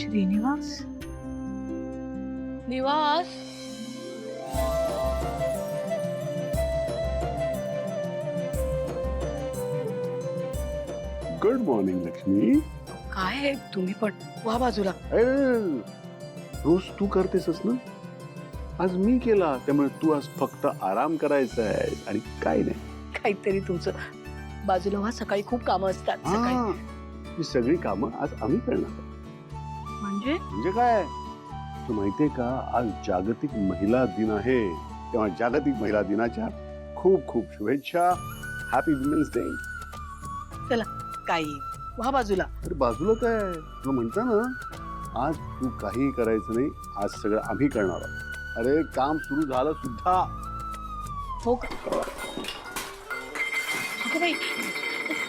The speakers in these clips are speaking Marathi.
श्रीनिवास निवास गुड मॉर्निंग लक्ष्मी. काय आहे तुम्ही पण वा बाजूला. रोज तू करतेसच ना, आज मी केला, त्यामुळे तू आज फक्त आराम करायचा आहे आणि काय नाही. काहीतरी तुमचं बाजूला व्हा. सकाळी खूप कामं असतात. सकाळी ही सगळी कामं आज आम्ही करणार. म्हणजे काय, तू माहितीये का, आज जागतिक महिला दिन आहे. तेव्हा जागतिक महिला दिनाच्या खूप खूप शुभेच्छा. Happy women's day. चला काही व्हा बाजूला. अरे बाजूला काय, तुला म्हणता ना, आज तू काही करायचं नाही, आज सगळं आम्ही करणार आहोत. अरे काम सुरू झालं सुद्धा. हो का अगं बाई.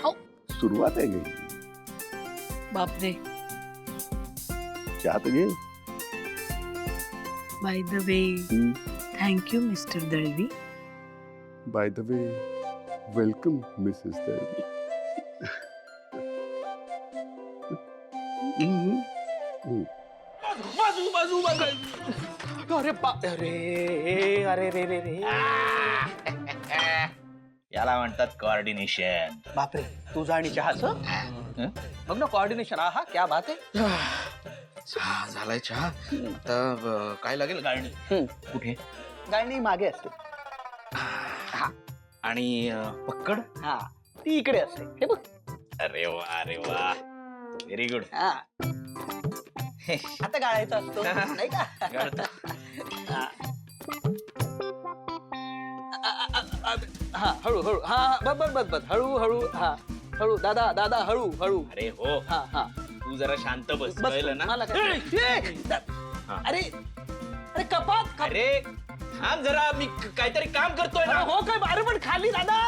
अहो, सुरुवात आहे गे. बापरे. चहा तर घे. By the way thank you mister Dalvi. By the way welcome Mrs Dalvi. बाजू बाजू बाजू. अरे बाप रे अरे रे रे रे. याला म्हणतात कोऑर्डिनेशन. बापरे तुझा आणि चहाचं बघ ना कोऑर्डिनेशन. हा क्या बात आहे. चहा झालाय चहा. आता काय लागेल गाळणी. कुठे. गायणी मागे असते. आणि पक्कड. हा ती इकडे असते. हे बघ. अरे वा व्हेरी गुड. हा आता गाळायचा असतो नाही का. हा हळू हळू. हा बस बस बस हळू हळू. हा हळू दादा दादा हळू हळू. अरे हो. हा हा तू जरा शांत बस. बस कळलं ना. मला अरे अरे कपात. अरे थांब जरा, मी काहीतरी काम करतोय ना. हो काय. अरे पण खाली दादा.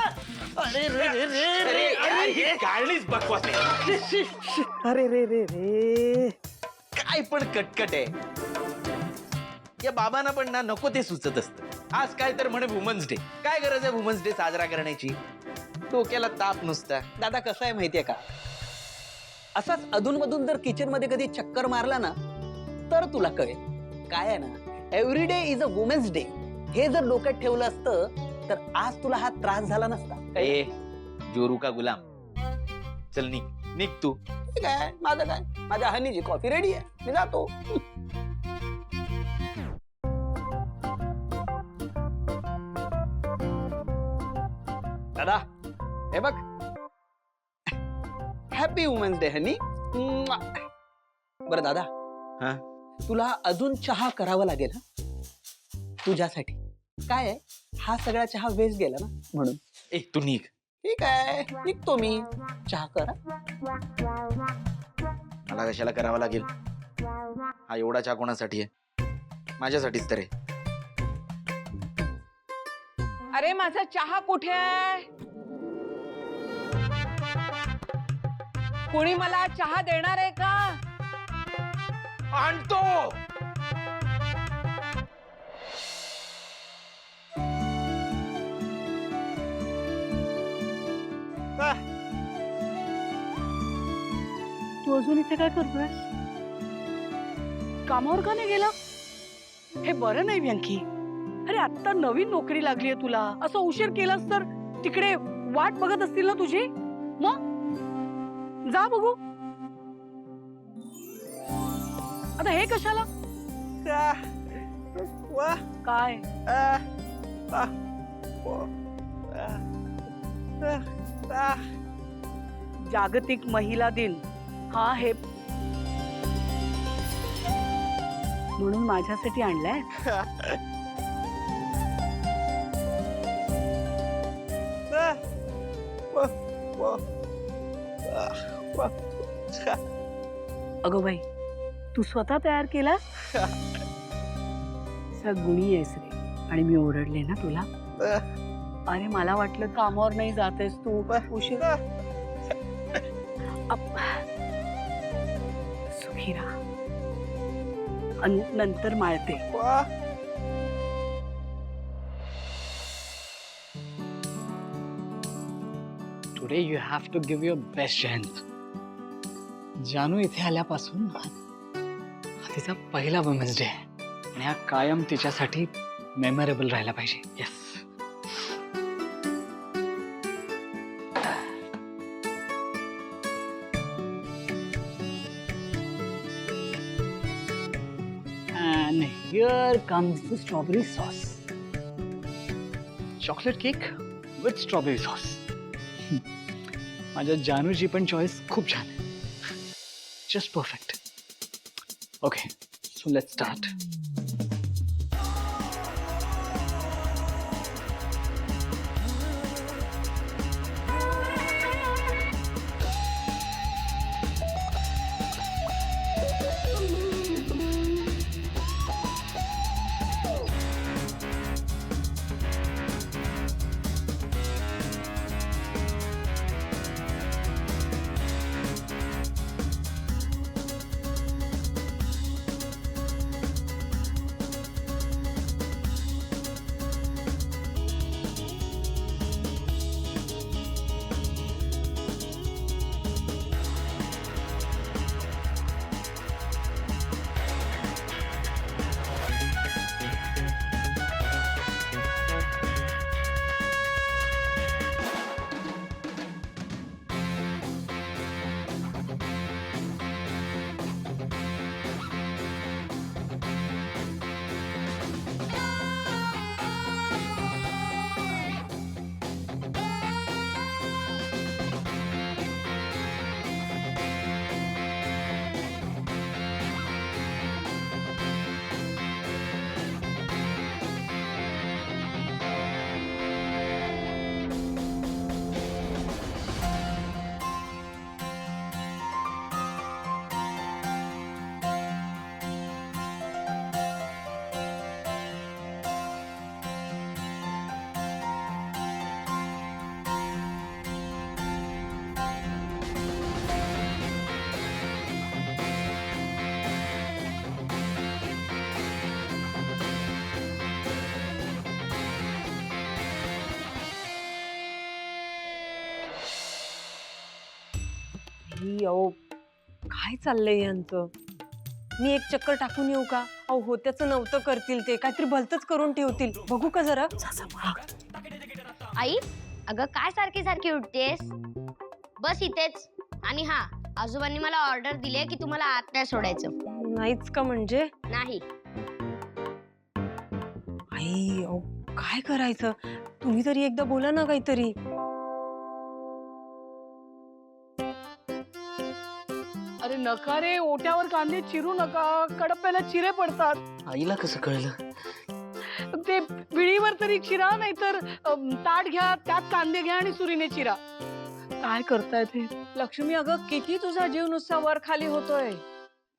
अरे रे रे रे अरे ही गाळणीच बकवास आहे. अरे रे रे रे. काय पण कटकट आहे. या बाबांना पण ना नको ते सुचत असतं. आज काय तर म्हणे वुमन्स डे. काय गरज आहे वुमन्स डे साजरा करण्याची. डोक्याला ताप नुसता. दादा कसं आहे माहितीये का, असाच अधूनमधून जर किचन मध्ये कधी चक्कर मारला ना तर तुला कळेल. काय आहे ना, every day is a women's day हे जर डोक्यात ठेवलं असतं तर आज तुला हा त्रास झाला नसता. ए जोरू का गुलाम. चल निघ तू. ठीक आहे. माझं काय, माझ्या हनीची कॉफी रेडी आहे, मी जातो. दादा हे बघ. हॅपी वुमेन्स डे हनी. बरं दादा, हा तुला अजून चहा करावा लागेल हा तुझ्यासाठी. काय आहे, हा सगळा चहा वेस्ट गेला ना म्हणून. ए तू निघ. ठीक आहे निघतो मी. चहा करा. मला कशाला करावा लागेल. हा एवढा चहा कोणासाठी आहे. माझ्यासाठीच तर आहे. अरे माझा चहा कुठे आहे. कोणी मला चहा देणार आहे का. आणतो. तू अजून इथे काय करतोय. कामावर का नाही गेला. हे बरं नाही व्यंकी. अरे आता नवीन नोकरी लागली आहे तुला. असं उशीर केलास तर तिकडे वाट बघत असतील ना तुझी. मग जा बघू. आता हे कशाला. काय जागतिक महिला दिन हा हे म्हणून माझ्यासाठी आणलाय. अगं बाई, तू स्वतः तयार केला. गुणी आहेस रे. आणि मी ओरडले ना तुला. अरे मला वाटलं कामावर नाही जातेस तू. उशीर. सुखी राहा. नंतर माळते. Today you have to give your best chance. जानू इथे आल्यापासून तिचा पहिला वुमेन्स डे आहे आणि हा कायम तिच्यासाठी मेमोरेबल राहायला पाहिजे. Yes. And here comes the strawberry sauce. Chocolate cake with strawberry sauce. माझ्या जानूची पण चॉईस खूप छान आहे. Just perfect. Okay, so let's start. अहो काय चाललंय यांचं. मी एक चक्कर टाकून येऊ का? अहो होत्याचं नव्हतं करतील ते, काहीतरी भलतच करून ठेवतील. बघू का जरा. आई अगं काय सारखी सारखी उठतेस? बस इथेच. आणि हा, आजोबांनी मला ऑर्डर दिली की तुम्हाला आत नाही सोडायचं. नाहीच का म्हणजे? नाही. आई अहो काय करायचं? तुम्ही तरी एकदा बोला ना काहीतरी. अरे नका रे, ओट्यावर कांदे चिरू नका, कडप्याला चिरे पडतात. आईला कसं कळलं? ते विळीवर तरी चिरा, नाहीतर ताट घ्या, त्यात कांदे घ्या आणि सुरीने चिरा. काय करताय ते? लक्ष्मी अगं किती तुझा जीव नुसता वर खाली होतोय.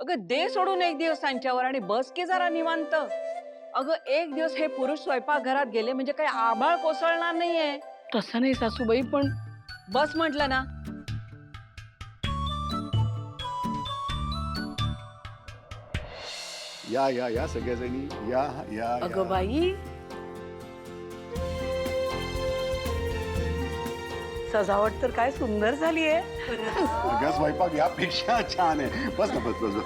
अगं दे सोडून एक दिवस त्यांच्यावर आणि बस की जरा निवांत. अगं एक दिवस हे पुरुष स्वयंपाकघरात गेले म्हणजे काही आभाळ कोसळणार नाहीये. तसं नाही सासूबाई, पण बस म्हटलं ना. या या या सगळ्याजणी या या या. अगं बाई, सजावट तर काय सुंदर झाली आहे. सगळा स्वयंपाक यापेक्षा छान आहे. बस ना, बस बस बस.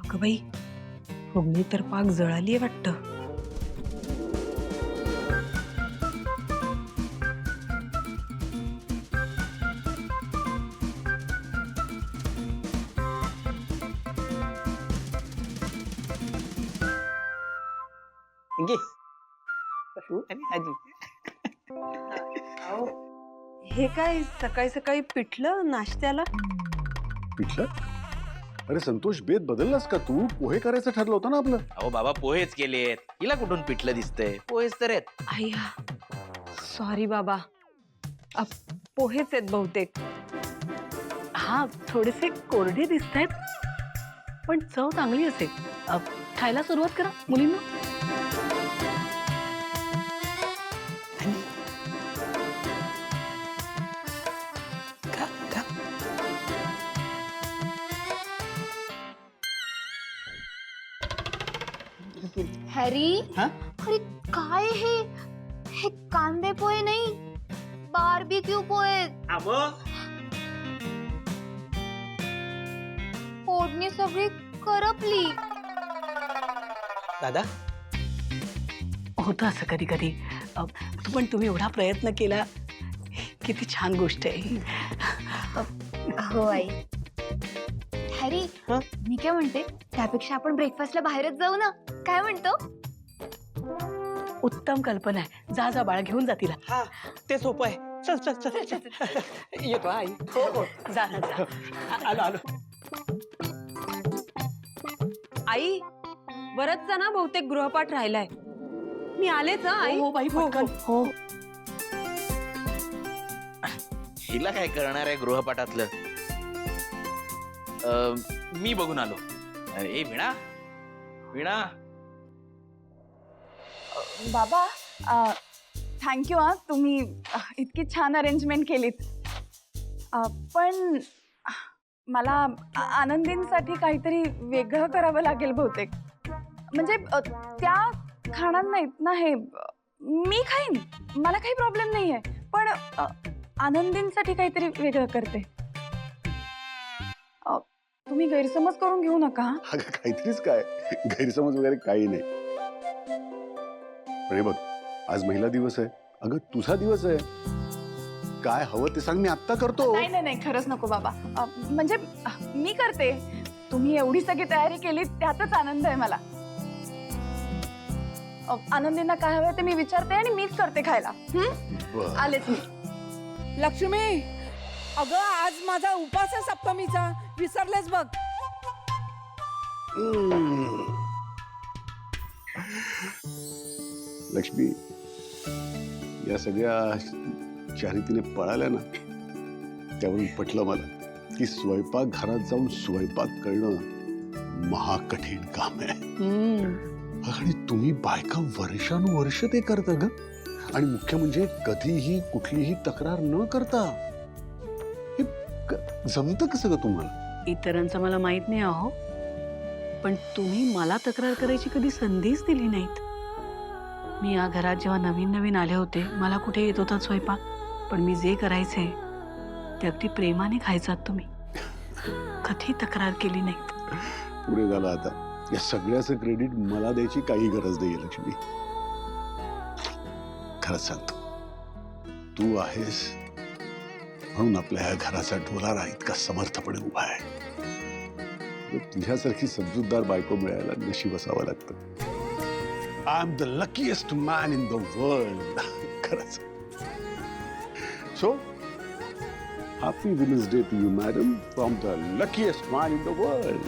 अगं बाई फोडणी तर पाक जळाली आहे वाटतं. घे. आणि आजी. हे काय सकाळी सकाळी पिठलं नाश्त्याला? पिठलं? अरे संतोष, बेत बदललास का तू? पोहे करायचं ठरलं होतं ना आपलं. अहो बाबा, पोहेच केलेत. हिला कुठून पिठलं दिसतंय? पोहेच तर आहेत. आया सॉरी बाबा. पोहेच आहेत बहुतेक. हा, थोडेसे कोरडे दिसत आहेत, पण चव चांगली असेल. खायला सुरुवात करा मुलींना. हॅरी, हा? अरे काय हे? हे कांदे पोहे नाही, बार्बीक्यू पोहे, फोडणी सगळी करपली. दादा होतं असं कधी कधी. पण तुम्ही एवढा प्रयत्न केला, किती छान गोष्ट आहे. हो आई. हॅरी, मी काय म्हणते, त्यापेक्षा आपण ब्रेकफास्टला बाहेरच जाऊ ना, काय म्हणतो? उत्तम कल्पना आहे. जा जा बाळा, घेऊन जा तिला. हा ते सोपं आहे. चल चल चल चल. येतो आई. हो हो, जा ना जा. आलो आलो. आई बरंच ना बहुतेक गृहपाठ राहिलाय. मी आलेच हं, आई. हो बाई, पटकन. हो. हिला काय करणार आहे गृहपाठातलं? मी बघून आलो. ए वीणा, वीणा. बाबा, थँक्यू हा, तुम्ही इतकी छान अरेंजमेंट केलीत. पण मला आनंदींसाठी काहीतरी वेगळं करावं लागेल बहुतेक. म्हणजे त्या खाणार नाहीत ना हे. मी खाईन, मला काही प्रॉब्लेम नाही आहे. पण आनंदींसाठी काहीतरी वेगळं करते. तुम्ही गैरसमज करून घेऊ नका. अगं काहीतरीच काय, गैरसमज वगैरे काही नाही. पण हे बघ, आज महिला दिवस आहे. अगं तुझा दिवस आहे. काय हवं ते सांग, मी आत्ता करतो. नाही नाही नाही, खरंच नको बाबा. म्हणजे मी करते. तुम्ही एवढी सगळी तयारी केली त्यातच आनंद आहे मला. आनंदींना काय हवं ते मी विचारते आणि मीच करते खायला. बरं. आलेच मी. लक्ष्मी, अगं आज माझा उपास आहे सप्तमीचा, विसरलेस बघ. लक्ष्मी, या सगळ्या चारितीने पळाल्या ना, त्यावरून पटलं मला की स्वयंपाक घरात जाऊन स्वयंपाक करणं महाकठीण काम आहे. आणि तुम्ही बायका वर्षानुवर्ष ते करता ग. आणि मुख्य म्हणजे कधीही कुठलीही तक्रार न करता. हे जमतं कसं ग तुम्हाला? इतरांचं मला माहित नाही अहो, पण तुम्ही मला तक्रार करायची कधी संधीच दिली नाहीत. मी या घरात जेव्हा नवीन नवीन आले होते, मला कुठे येत होता स्वयंपाक. पण मी जे करायचे ते अगदी प्रेमाने खायचात तुम्ही. कधी तक्रार केली नाही. पुढे झालं आता. या सगळ्याचं क्रेडिट मला द्यायची काही गरज नाही लक्ष्मी. खरंच सांगतो, तू आहेस म्हणून आपल्या ह्या घराचा डोलारा इतका समर्थपणे उभा आहे. तुझ्यासारखी समजूतदार बायको मिळायला नशीब असावं लागतं. I am the luckiest man in the world. खरंच. So happy women's day to you madam, from the luckiest man in the world.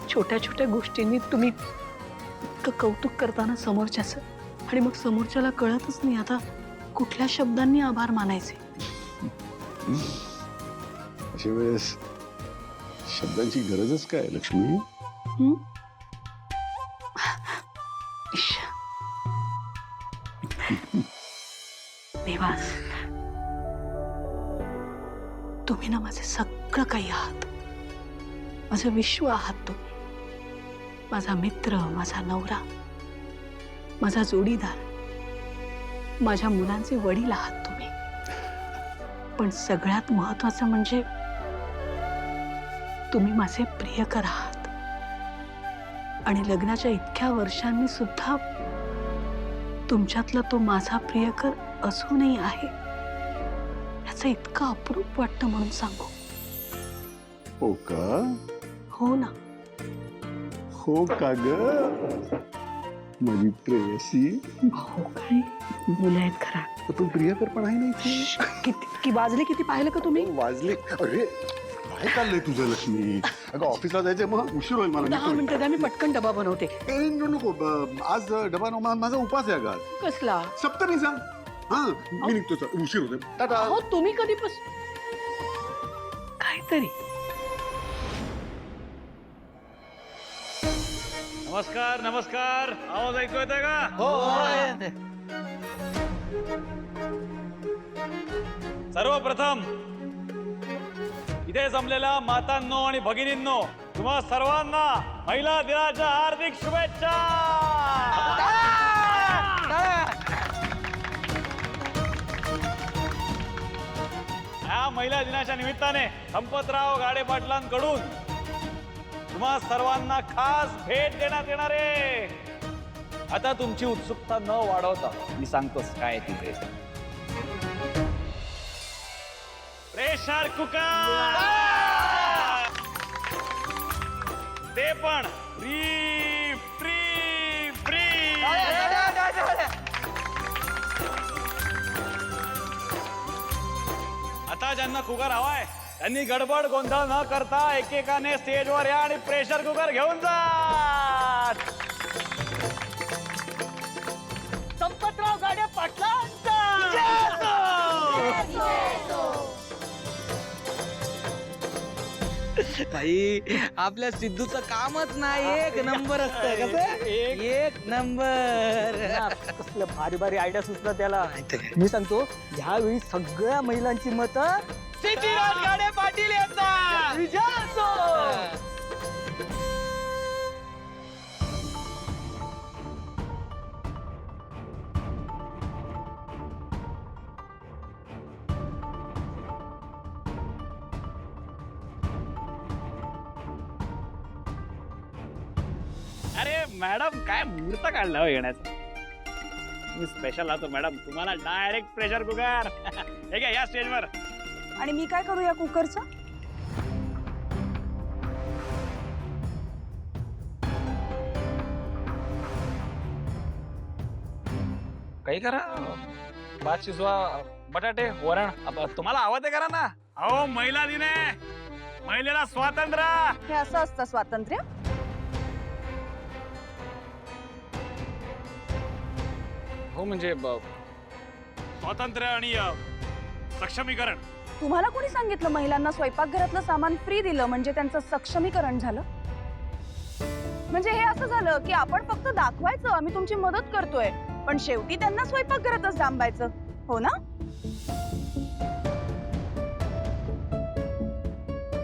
छोट्या छोट्या गोष्टींनी तुम्ही इतकं कौतुक करताना समोरच्याचं, आणि मग समोरच्याला कळतच नाही आता कुठल्या शब्दांनी आभार मानायचे. अशा वेळेस शब्दांची गरजच काय लक्ष्मी? देवास, तुम्ही ना माझे सगळं काही आहात. माझं विश्व आहात तुम्ही. माझा मित्र, माझा नवरा, माझा जोडीदार, माझ्या मुलांचे वडील आहात तुम्ही. पण सगळ्यात महत्वाचं म्हणजे तुम्ही माझे प्रियकर आहात. आणि लग्नाच्या इतक्या वर्षांनी सुद्धा तुमच्यातला तो माझा प्रियकर अजूनही आहे. याचं इतकं अप्रूप वाटतं म्हणून सांगू. हो का? हो ना. हो का ग माझी प्रेयसी? हो काय मुलं आहेत खरा. पण प्रियकर पण आहे ना इथे. किती वाजले किती पाहिलं का तुम्ही? वाजले. अरे काय चाललंय तुझं लक्ष्मी? अगं ऑफिसला जायचंय, मग उशीर होईल मला. 10 मिनिटं द्या, मी पटकन डबा बनवते. नको, आज डबा माझा उपास आहे. अगं कसला? सप्तमीचा. हा मी निघतो, उशीर होते. टाटा. हो तुम्ही कधीपासून काहीतरी. नमस्कार नमस्कार, आवाज ऐकू येतोय का? हो. सर्वप्रथम इथे जमलेल्या मातांनो आणि भगिनींनो, तुम्हा सर्वांना महिला दिनाच्या हार्दिक शुभेच्छा. या महिला दिनाच्या निमित्ताने संपतराव गाडे पाटलांकडून तुम्हा सर्वांना खास भेट देण्यात येणार आहे. आता तुमची उत्सुकता न वाढवता मी सांगतोस काय ती भेट. प्रेशर कुकर, ते पण फ्री फ्री फ्री. आता ज्यांना कुकर हवाय त्यांनी गडबड गोंधळ न करता एकेकाने स्टेजवर या आणि प्रेशर कुकर घेऊन जा. संपतराव गाडे पाटलांचा भाई आपल्या सिद्धूचं कामच नाही एक नंबर असतं कसं एक नंबर. कसलं भारी भारी आयडिया सुचला त्याला. मी सांगतो ह्यावेळी सगळ्या महिलांची मतं सिद्धीराज गाडे पाटील यांचा विजय असो. अरे मॅडम काय मुहूर्त काढला हो येण्याचा. मी स्पेशल आहोत मॅडम, तुम्हाला डायरेक्ट प्रेशर कुकर. हे घ्या या स्टेजवर. आणि मी काय करू या कुकरचं? काही करा, भात शिजवा, बटाटे वरण तुम्हाला हवं ते करा ना. अहो महिला दिन आहे, महिलेला स्वातंत्र्य. हे असं असतं स्वातंत्र्य? हो म्हणजे स्वातंत्र्य आणि सक्षमीकरण. तुम्हाला कोणी सांगितलं महिलांना स्वयंपाकघरातलं सामान फ्री दिलं म्हणजे त्यांचं सक्षमीकरण झालं? म्हणजे हे असं झालं की आपण फक्त दाखवायचं आम्ही तुमची मदत करतोय, पण शेवटी त्यांना स्वयंपाकघरातच डांबायचं, हो ना?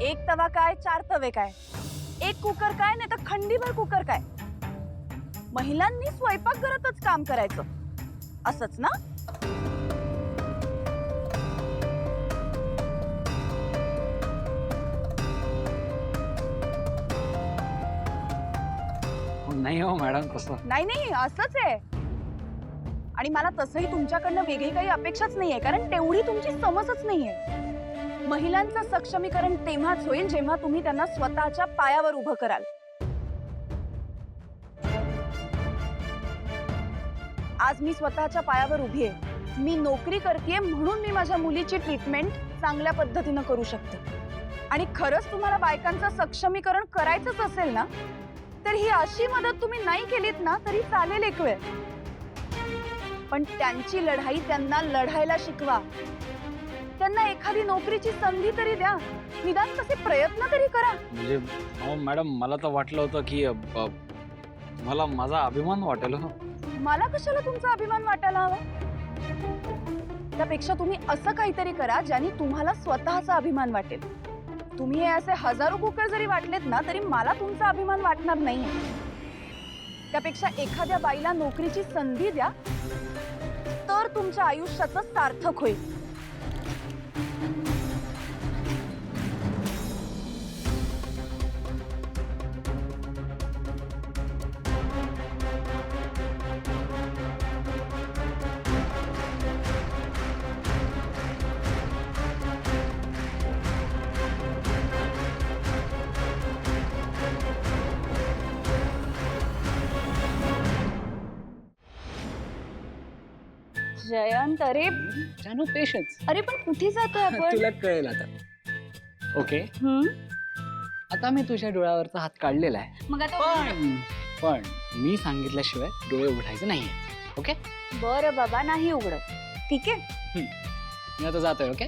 एक तवा काय, 4 तवे काय, एक कुकर काय, नाही तर खंडीभर कुकर काय, महिलांनी स्वयंपाकघरातच काम करायचं असंच ना? नाही हो मॅडम तसं. नाही नाही असंच आहे. आणि मला तसंही तुमच्याकडनं वेगळी काही अपेक्षाच नाहीये, कारण तेवढी तुमची समजच नाहीये. महिलांचं सक्षमीकरण तेव्हाच होईल जेव्हा तुम्ही त्यांना स्वतःच्या पायावर उभं कराल. आज मी स्वतःच्या पायावर उभी आहे. मी नोकरी करतेय म्हणून मी माझ्या मुलीची ट्रीटमेंट चांगल्या पद्धतीनं करू शकते. आणि खरंच तुम्हाला बायकांचं सक्षमीकरण करायचंच असेल ना, तर ही अशी मदत तुम्ही नाही केलीत ना तरी चालेल एक वेळ, पण त्यांची लढाई त्यांना लढायला शिकवा. त्यांना एखादी नोकरीची संधी तरी द्या, निदान तसे प्रयत्न तरी करा. म्हणजे हो मॅडम, मला तर वाटलं होतं की मला माझा अभिमान वाटेल. हो मला कशाला तुमचा अभिमान वाटायला हवा? त्यापेक्षा तुम्ही असं काहीतरी करा ज्याने तुम्हाला स्वतःचा अभिमान वाटेल. तुम्ही हे असे हजारो कुकर जरी वाटलेत ना तरी मला तुमचा अभिमान वाटणार नाही. त्यापेक्षा एखाद्या बाईला नोकरीची संधी द्या, तर तुमच्या आयुष्याचं सार्थक होईल. जयंत, अरे जानू पेशन्स. अरे पण कुठे जातोय आपण? तुला कळेल आता. ओके, आता मी तुझ्या डोळ्यावरचा हात काढलेला आहे, मग आता पण मी सांगितल्याशिवाय डोळे उघडायचे नाहीये. ओके? बरं बाबा, नाही उघडत. ठीक आहे, मी आता जातोय. ओके?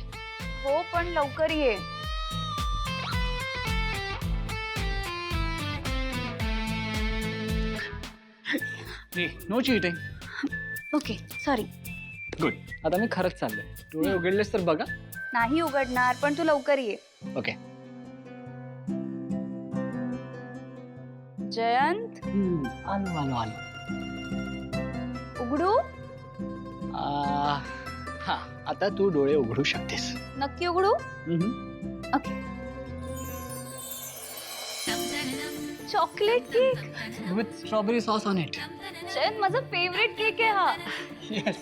हो पण लवकर ये. No cheating. Okay, sorry. Good. आता मी खरंच चाललोय. डोळे उघडलेस तर बघा. नाही उघडणार, पण तू लवकर ये. ओके. जयंत, आलो आलो आलो. उघडू? हा आता तू डोळे उघडू शकतेस. नक्की उघडू? Chocolate cake with strawberry sauce on it. चैन, माझा फेवरेट केक आहे हा. येस.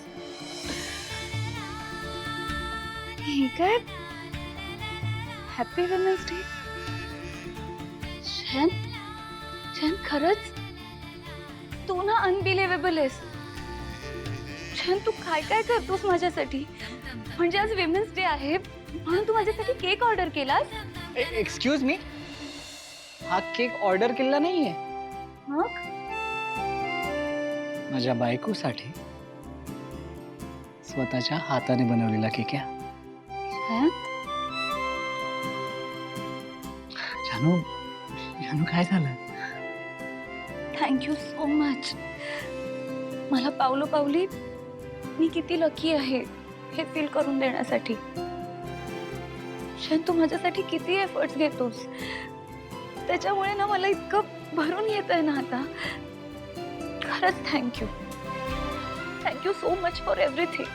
ठीक आहे. Happy women's day. चैन, चैन खरंच तू ना अनबिलिव्हेबल आहेस. चैन, तू काय काय करतोस माझ्यासाठी. म्हणजे आज विमेन्स डे आहे म्हणून तू माझ्यासाठी केक ऑर्डर केलास. एक्सक्यूज मी, हा केक ऑर्डर केलेला नाहीये. मग माझ्या बायकोसाठी स्वतःच्या हाताने बनवलेला केक आहे. चैन, जानू, जानू काय झालं? Thank you so much. मला पावलो पावली मी किती लकी आहे हे फील करून देण्यासाठी. चैन, तू माझ्यासाठी किती एफर्ट्स घेतोस. त्याच्यामुळे ना मला इतकं भरून येत आहे ना आता. खरंच thank you. Thank you so much for everything.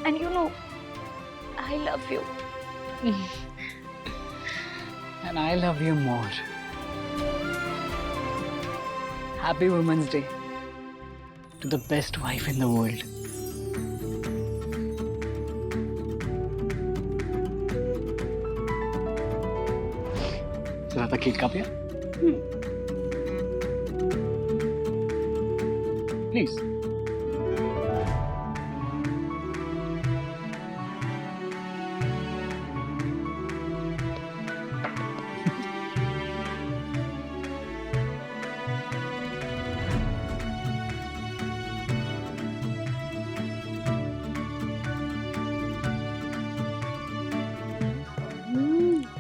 And you know I love you. And I love you more. Happy Women's Day to the best wife in the world. चला आता केक कापूया. प्लीज.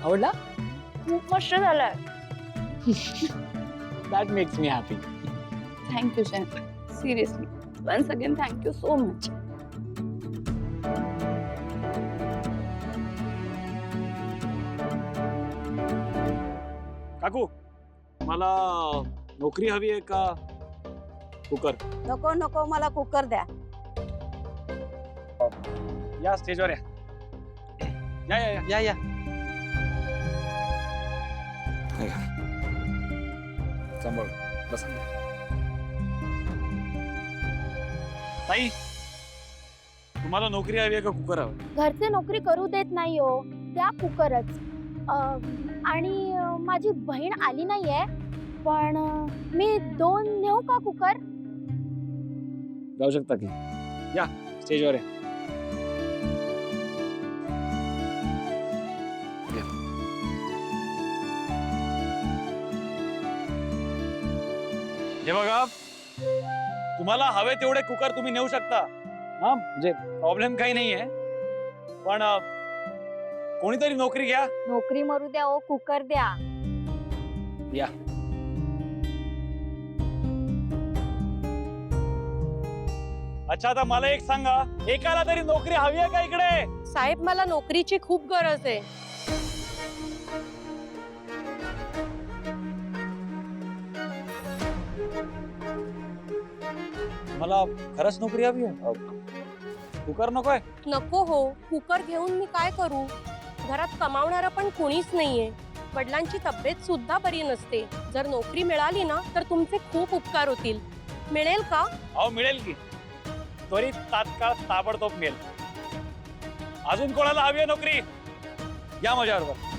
आवडला? खूप मस्त झालाय. That makes me happy. Thank you चैन. Seriously once again thank you so much. काकू, मला नोकरी हवी आहे का कुकर? नको नको, मला कुकर द्या. या स्टेजवर या. या या या. या या. सांभाळ बसा. ताई, तुम्हाला नोकरी हवी आहे का कुकर हवं? घरचे नोकरी करू देत नाही हो, त्या कुकरच. आणि माझी बहीण आली नाहीये, पण मी 2 नेऊ का कुकर? जाऊ शकता की. या स्टेजवर या. हे बघा, तुम्हाला हवे तेवढे कुकर तुम्ही नेऊ शकता. हा म्हणजे प्रॉब्लेम काही नाहीये, पण कोणीतरी नोकरी घ्या. नोकरी मरू द्या ओ, कुकर द्या. या. अच्छा, आता मला एक सांगा, एकाला तरी नोकरी हवी आहे का इकडे? साहेब, मला नोकरीची खूप गरज आहे. मला खरंच नोकरी हवी आहे. कुकर नकोय? नको हो, कुकर घेऊन मी काय करू? घरात कमावणारा पण कोणीच नाहीये. वडिलांची तब्येत सुद्धा बरी नसते. जर नोकरी मिळाली ना तर तुमचे खूप उपकार होतील. मिळेल का? अहो मिळेल की, त्वरित तात्काळ ताबडतोब मिळेल. अजून कोणाला हवी आहे नोकरी? या माझ्याबरोबर.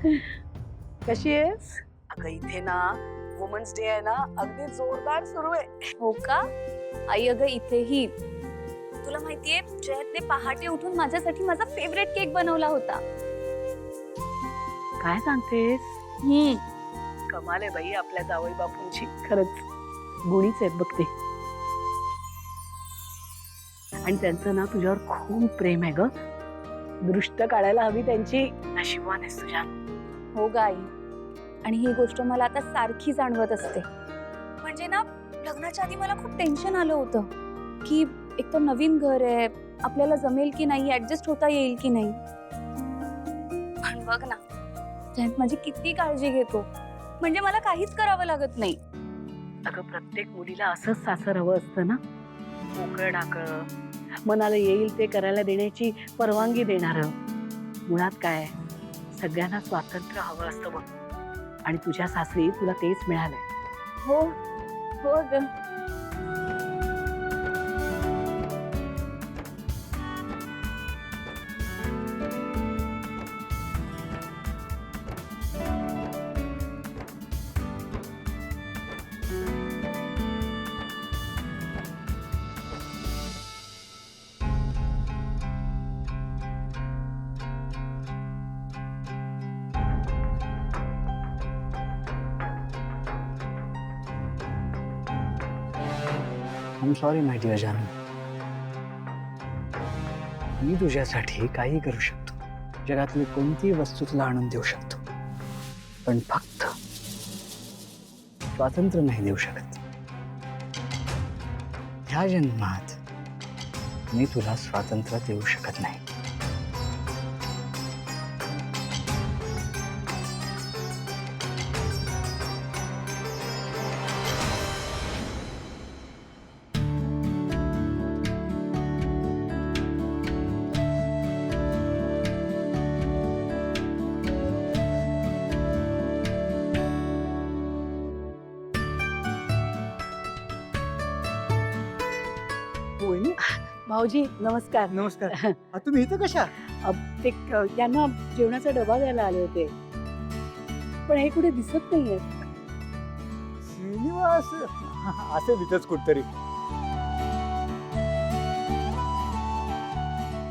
कशी आहेस? अगं इथे ना वुमन्स डे आहे ना, अगदी जोरदार सुरू आहे. हो का आई? अगं इथेही तुला माहितीये जयतने पहाटे उठून माझ्यासाठी माझा फेवरेट केक बनवला होता. काय सांगतेस? कमाल आहे बाई आपल्या जावई बापूंची, खरंच गुणीच आहेत बघ ते. आणि त्यांचं ना तुझ्यावर खूप प्रेम आहे ग. दृष्ट काढायला हवी त्यांची. नशिबान आहेस तुझ्या. हो ग आई, आणि ही गोष्ट मला आता सारखी जाणवत असते. म्हणजे ना लग्नाच्या आधी मला खूप टेन्शन आलं होतं की एक तर नवीन घर आहे, आपल्याला जमेल की नाही, ऍडजस्ट होता येईल की नाही. पण बघ ना जयंत माझी किती काळजी घेतो, म्हणजे मला काहीच करावं लागत नाही. अगं प्रत्येक मुलीला असंच सासर हवं असतं ना, मोकळं ढाकळं, मनाला येईल ते करायला देण्याची परवानगी देणारं. मुळात काय सगळ्यांना स्वातंत्र्य हवं असतं बघ, आणि तुझ्या सासरी तुला तेच मिळालंय. हो हो ग. I'm sorry, my dear जानू. मी तुझ्यासाठी काही करू शकतो. जगातली कोणतीही वस्तू तुला आणून देऊ शकतो, पण फक्त स्वातंत्र्य नाही देऊ शकत. ह्या जन्मात मी तुला स्वातंत्र्य देऊ शकत नाही. भाऊजी नमस्कार. नमस्कार. तुम्ही इथं कशा? ते त्यांना जेवणाचा डबा द्यायला आले होते, पण हे कुठे दिसत नाहीये. श्रीनिवास असेल इथंच कुठतरी.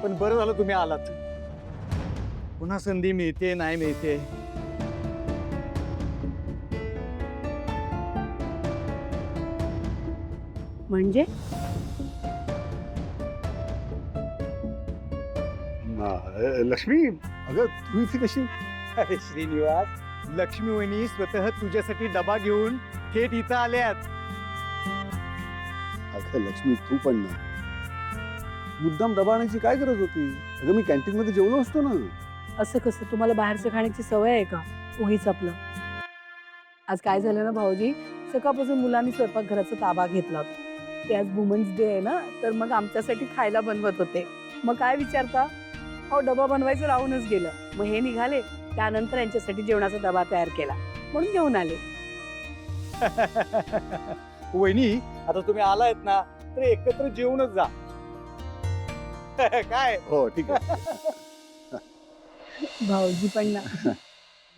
पण बरं झालं तुम्ही आलात. पुन्हा संधी मिळते नाही मिळते. म्हणजे लक्ष्मी, अगं तू इथे कशी? अरे श्रीनिवास, लक्ष्मी वहिनी स्वतः तुझ्यासाठी डबा घेऊन थेट इथं आल्यात. अगं लक्ष्मी तू पण ना, मुद्दाम डबा आणायची काय गरज होती? अगं मी कॅन्टीन मध्ये जेवलो असतो ना. असं कसं? तुम्हाला बाहेरचं खाण्याची सवय आहे का? उगीच आपलं. आज काय झालं ना भाऊजी, सकाळपासून मुलांनी स्वयंपाकघराचा ताबा घेतला होता. ते आज वुमन्स डे आहे ना, तर मग आमच्यासाठी खायला बनवत होते. मग काय विचारता, हो डबा बनवायचं राहूनच गेलं. मग हे निघाले, त्यानंतर यांच्यासाठी जेवणाचा डबा तयार केला, म्हणून घेऊन आले. वहिनी आता तुम्ही आलायत ना, तर एकत्र जेवूनच जा. काय? हो ठीक आहे. भाऊजी पण ना,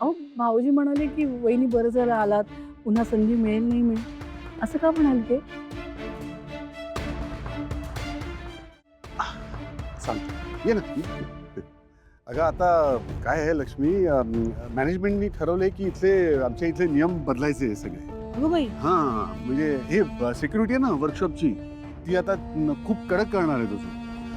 अहो भाऊजी म्हणाले की वहिनी बरं झालं आलात, पुन्हा संधी मिळेल नाही मिळेल, असं का म्हणाले ते? सांगतो ये ना. अगं आता काय आहे लक्ष्मी, मॅनेजमेंटनी ठरवलंय की आमच्या इथले नियम बदलायचे सगळे. अगं बाई. हा म्हणजे हे सिक्युरिटी आहे ना वर्कशॉपची, ती आता खूप कडक करणार आहे तुझं.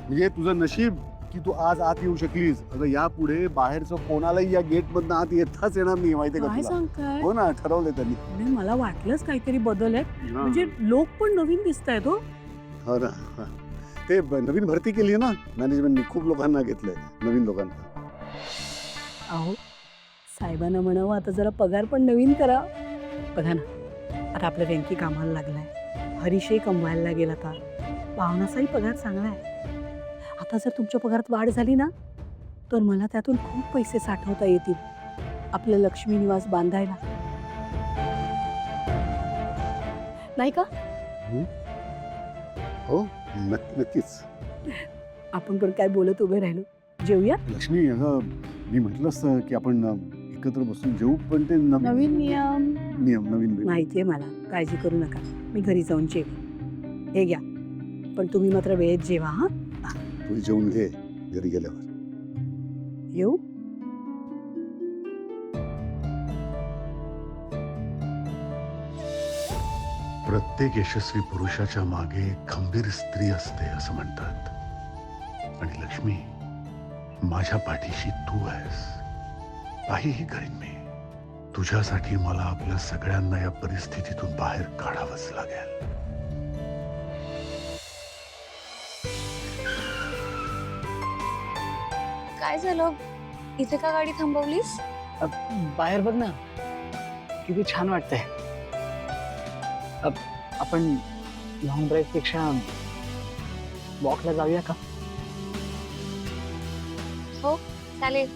म्हणजे तुझं नशीब की तू आज आत येऊ शकलीस. अगं यापुढे बाहेरचं कोणालाही या गेट मधनं आत येताच येणार नाही, माहितीये का काय तुला? सांगताय? हो ना, ठरवलंय त्यांनी. नाही, मला वाटलंच काहीतरी बदल आहे. हा. म्हणजे लोक पण नवीन दिसत आहेत. हो ना, हा. ते नवीन भरती केली आहे ना मॅनेजमेंटनी, खूप लोकांना घेतलंय, नवीन लोकांना. अहो साहेबांना म्हणावं आता जरा पगार पण नवीन करा. बघा ना, आता आपलं व्यंकी कामाला लागलाय, हरीशही कमवायला लागेल आता, भावनाचाही पगार चांगला आहे. आता जर तुमच्या पगारात वाढ झाली ना, तर मला त्यातून खूप पैसे साठवता येतील आपलं लक्ष्मी निवास बांधायला, नाही का? हो नक्कीच. आपण पण काय बोलत उभे राहिलो, जेवूया. लक्ष्मी, अगं मी म्हटलं असतं की आपण एकत्र बसून जेवू, पण ते नवीन नियम. नियम नवीन माहितीये मला, काळजी करू नका. मी घरी जाऊन जेवेन. हे घ्या, पण तुम्ही मात्र वेळेत जेवा. हा, तू जेवून घे घरी गेल्यावर. येऊ. प्रत्येक यशस्वी पुरुषाच्या मागे खंबीर स्त्री असते असं म्हणतात. आणि लक्ष्मी, माझ्या पाठीशी तू आहेस. काहीही करीन मी तुझ्यासाठी. मला आपल्या सगळ्यांना या परिस्थितीतून बाहेर काढावंच लागेल. काय झालं? इथे का गाडी थांबवलीस? बाहेर बघ ना, किती छान वाटतंय. आपण लॉंग ड्राईव्ह पेक्षा वॉकला जाऊया का? हो, चालेल.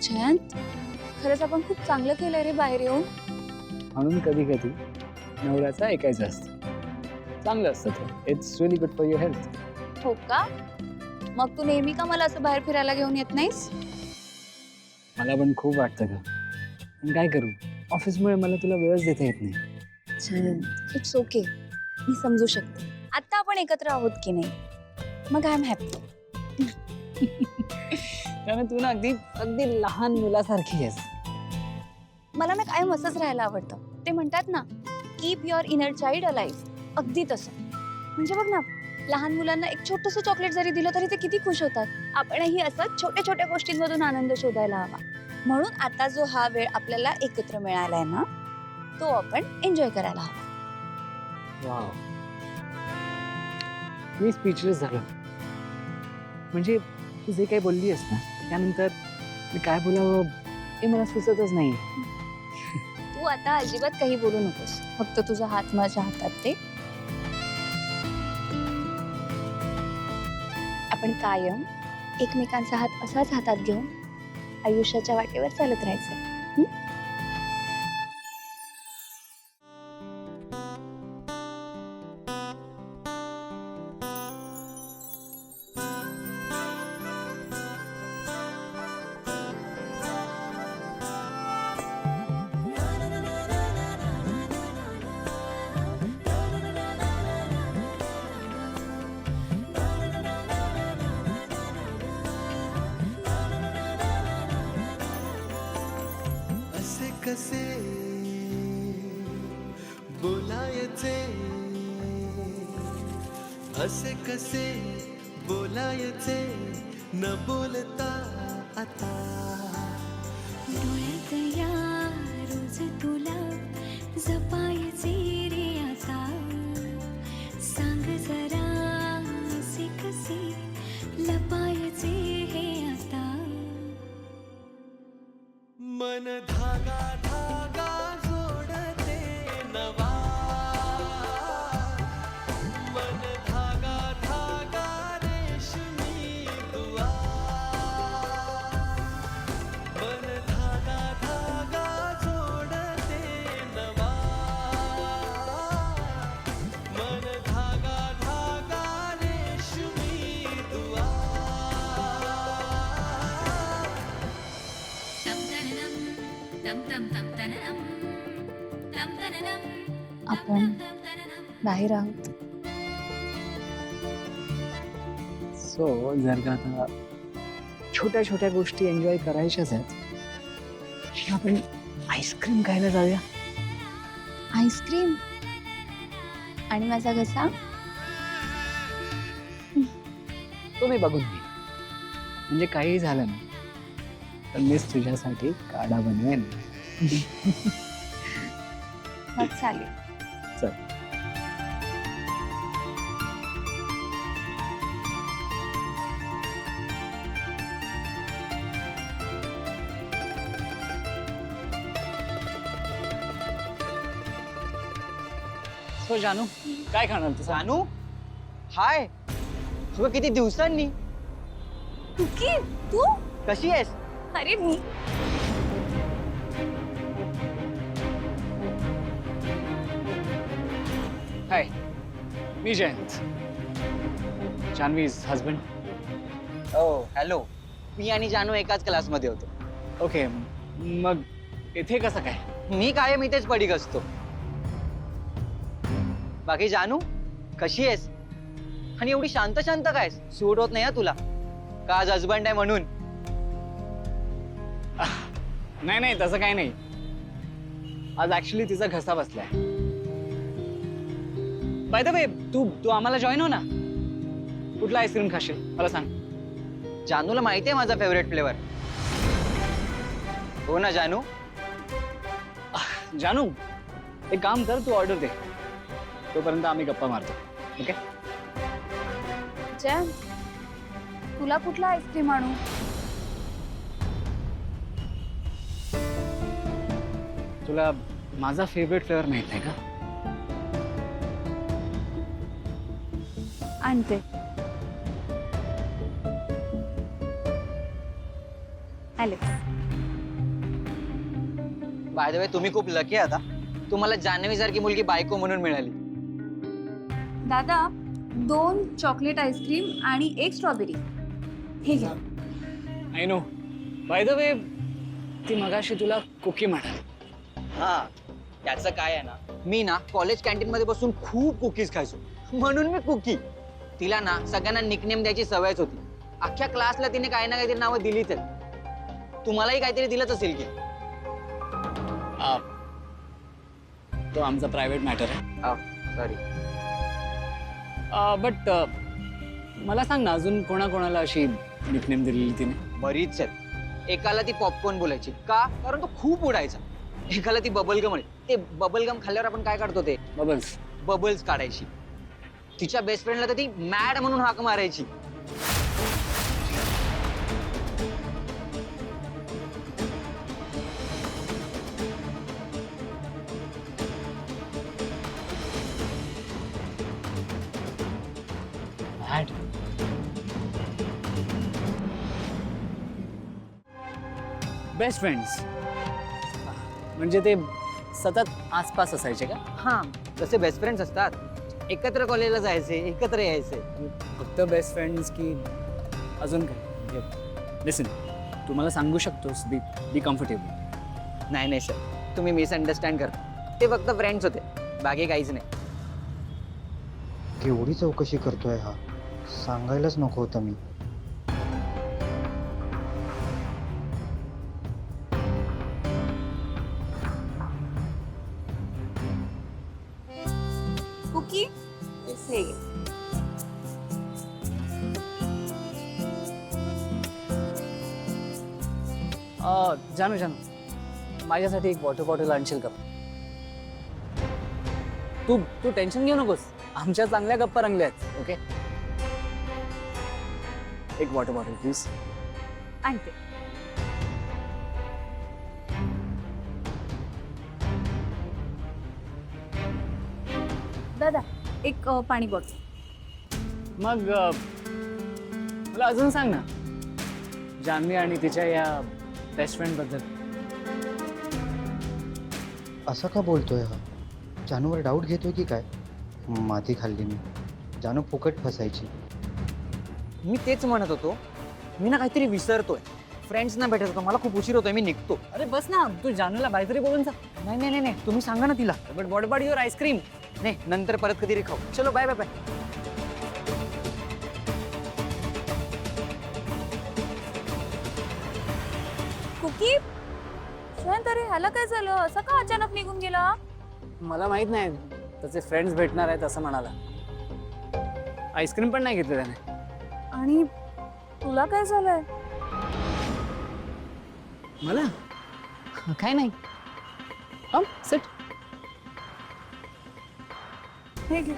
जयंत, खरंच आपण खूप चांगलं केलंय रे बाहेर येऊन. म्हणून कधी कधी नवऱ्याचं ऐकायचं असतं. चांगलं असतं ते. It's really good for your health. हो का? मग तू नेहमी का मला असं बाहेर फिरायला घेऊन येत नाहीस? मला पण खूप वाटतं का, पण काय करू, ऑफिसमुळे मला तुला वेळच देता येत नाही. इट्स ओके, मी समजू शकते. आता आपण एकत्र आहोत की नाही, मग आय एम हॅपी. त्यामुळे तू ना अगदी अगदी लहान मुलासारखी आहेस. मला ना कायम असंच राहायला आवडतं. ते म्हणतात ना, keep your inner child alive. अगदी तसं. म्हणजे बघ ना, लहान मुलांना एक छोटंसं चॉकलेट जरी दिलं तरी ते किती खुश होतात. आपणही असं छोट्या छोट्या गोष्टींमधून आनंद शोधायला हवा. म्हणून आता जो हा वेळ आपल्याला एकत्र मिळालाय ना, तो आपण एन्जॉय करायला हवा. वाव, मी स्पीचलेस झालो. म्हणजे तू जे काही बोलली आहेस ना, त्यानंतर मी काय बोलावं हे मला सुचतच नाही. तू आता अजिबात काही बोलू नकोस. फक्त तुझा हात माझ्या हातात दे. आपण कायम एकमेकांचा हात असाच हातात घेऊन आयुष्याच्या वाटेवर चालत राहायचं. कसे बोलायचे, असे कसे बोलायचे, न बोलता आता. डोळ्यात या रोज तुला जपायचे रे आता. सांग जरा असे कसे लपायचे हे आता. मन धागा धागा जोडते नवा. मन धागा धागा रेशमी दुआ. मन धागा धागा जोडते नवा. मन धागा धागा रेशमी दुआ. आपण बाहेर आहोत. सो जर का आता छोट्या छोट्या गोष्टी एन्जॉय करायच्याच आहेत, आपण आईस्क्रीम खायला जाऊया. आईस्क्रीम आणि माझा घसा. तो मी बघून घे. म्हणजे काही झालं ना तर मीच तुझ्यासाठी काढा बनवेन. मग चालेल. चल. सो जानू, काय खाणार तू? जानू, हाय. अगं किती दिवसांनी. कुकी तू कशी आहेस? अरे मी हाय, मी जयंत, जान्हवीज हजबंड. ओ हॅलो. मी आणि जानू एकाच क्लासमध्ये होतो. ओके, मग इथे कसं काय? मी कायम इथेच पडीक असतो. बाकी जानू कशी आहेस? आणि एवढी शांत शांत काय? सूट होत नाही हा तुला का आज हजबंड आहे म्हणून? नाही नाही, तसं काही नाही. आज ऍक्च्युली तिचा घसा बसलाय. बाय द वे, तू आम्हाला जॉईन हो ना. कुठला आईस्क्रीम खाशील मला सांग. जानूला माहिती आहे माझा फेवरेट फ्लेवर. हो ना जानू? जानू, एक काम कर, तू ऑर्डर दे, तोपर्यंत आम्ही गप्पा मारतो. ओके? जय, तुला कुठला आईस्क्रीम आणू? तुला माझा फेवरेट फ्लेवर माहित नाही का? आणते. ॲलेक्स. बाय द वे तुम्ही खूप लकी आता. तुम्हाला जान्हवी सारखी मुलगी बायको म्हणून मिळाली. दादा, 2 चॉकलेट आईस्क्रीम आणि 1 स्ट्रॉबेरी. हे घ्या. I know. By the way, ती मगाशी तुला कुकी म्हणाली. हा, त्याचं काय आहे ना, मी ना कॉलेज कॅन्टीन मध्ये बसून खूप कुकीज खायचो म्हणून मी कुकी. तिला ना सगळ्यांना निकनेम द्यायची सवयच होती. अख्ख्या क्लासला तिने काही ना काहीतरी नावं दिलीच आहेत. तुम्हालाही काहीतरी दिलंच असेल की? तो आमचा प्रायव्हेट मॅटर आहे. सॉरी. बट मला सांग ना, अजून कोणाकोणाला अशी निकनेम दिलेली तिने? बरीच आहेत. एकाला ती पॉपकॉर्न बोलायची का, कारण तो खूप उडायचा. एकाला ती बबलगम आहे. ते बबलगम खाल्ल्यावर आपण काय काढतो ते बबल्स काढायची. तिच्या बेस्ट फ्रेंडला तर ती मॅड म्हणून हाक मारायची. बेस्ट फ्रेंड्स म्हणजे ते सतत आसपास असायचे का? हा, जसे बेस्ट फ्रेंड्स असतात. एकत्र कॉलेजला जायचे, एकत्र यायचे. फक्त बेस्ट फ्रेंड्स की अजून काय? लिसन, तू मला सांगू शकतोस, बी कम्फर्टेबल. नाही नाही सर, तुम्ही मिसअंडरस्टँड करता. ते फक्त फ्रेंड्स होते, बाकी काहीच नाही. केवढी चौकशी करतोय हा, सांगायलाच नको होतं मी. कुकी हे घे. जानू, माझ्यासाठी एक वॉटर बॉटल आणशील का? तू टेन्शन घेऊ नकोस, आमच्या चांगल्या गप्पा रंगल्या आहेत. ओके, एक वॉटर बॉटल प्लीज. आणते. दादा, एक पाणी बॉटल. मग मला अजून सांग ना, जान्हवी आणि तिच्या या बेस्ट फ्रेंड बद्दल. असं का बोलतोय हा? जानूवर डाऊट घेतोय की काय? माती खाल्ली मी. जानू फुकट फसायची. मी तेच म्हणत होतो. मी ना काहीतरी विसरतोय. फ्रेंड्स ना भेटत होतो. मला खूप उशीर होतोय, मी निघतो. अरे बस ना, तू जानूला काहीतरी बोलून जा. नाही नाही नाही नाही, तुम्ही सांगा ना तिला. But what about your ice cream? नाही, नंतर परत कधी खाऊ. चलो बाय बाय बाय. कुकी, शांत, अरे ह्याला काय झालं? असं का अचानक निघून गेला? मला माहित नाही, त्याचे फ्रेंड्स भेटणार आहेत असं म्हणाला. आईस्क्रीम पण नाही घेतलं त्याने. आणि तुला काय झालंय? मला काय नाही. Come sit. हे घे.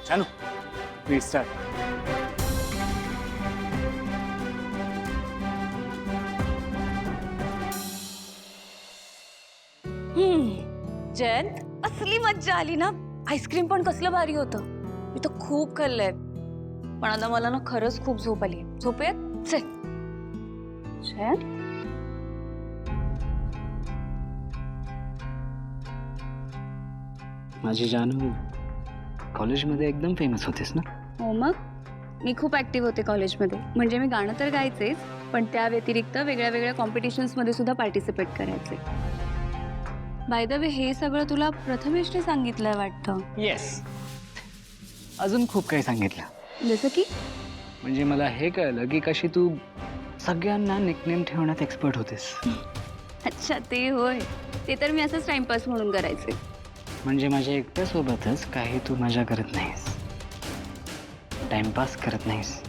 जानू, प्लीज स्टार्ट. जयंत असली मज्जा आली ना. आईस्क्रीम पण कसलं भारी होतं. मी तर खूप खाल्लंय. पण आता मला ना खरंच खूप झोप आली. झोपूयात चल. जयंत माझी जानू कॉलेजमध्ये एकदम फेमस होतेस ना. हो मग मी खूप ऍक्टिव्ह होते कॉलेजमध्ये. म्हणजे मी गाणं तर गायचेच पण त्या व्यतिरिक्त वेगळ्या वेगळ्या कॉम्पिटिशन्समध्ये सुद्धा पार्टिसिपेट करायचे. बाय द वे हे सगळं तुला प्रथमेशने सांगितलंय वाटतं. येस, अजून खूप काही सांगितलं. जसं की म्हणजे मला हे कळलं की कशी तू सगळ्यांना निकनेम ठेवण्यात एक्सपर्ट होतेस. अच्छा ते होय. ते तर मी असंच टाइमपास म्हणून करायचे. म्हणजे माझ्या एकट्यासोबतच काही तू मजा करत नाहीस, टाइमपास करत नाहीस.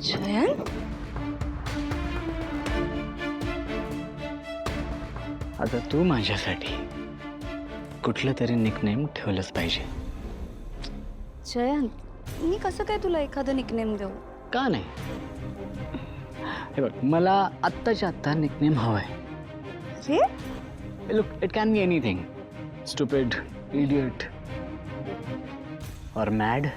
जयंत आता तू माझ्यासाठी कुठलं तरी निकनेम ठेवलंच पाहिजे. जयंत मी कसं काय तुला एखादं निकनेम देऊ. का नाही? हे बघ, मला आत्ताच्या आत्ता निकनेम हवंय. Look, it can be anything. Stupid, idiot और मॅड.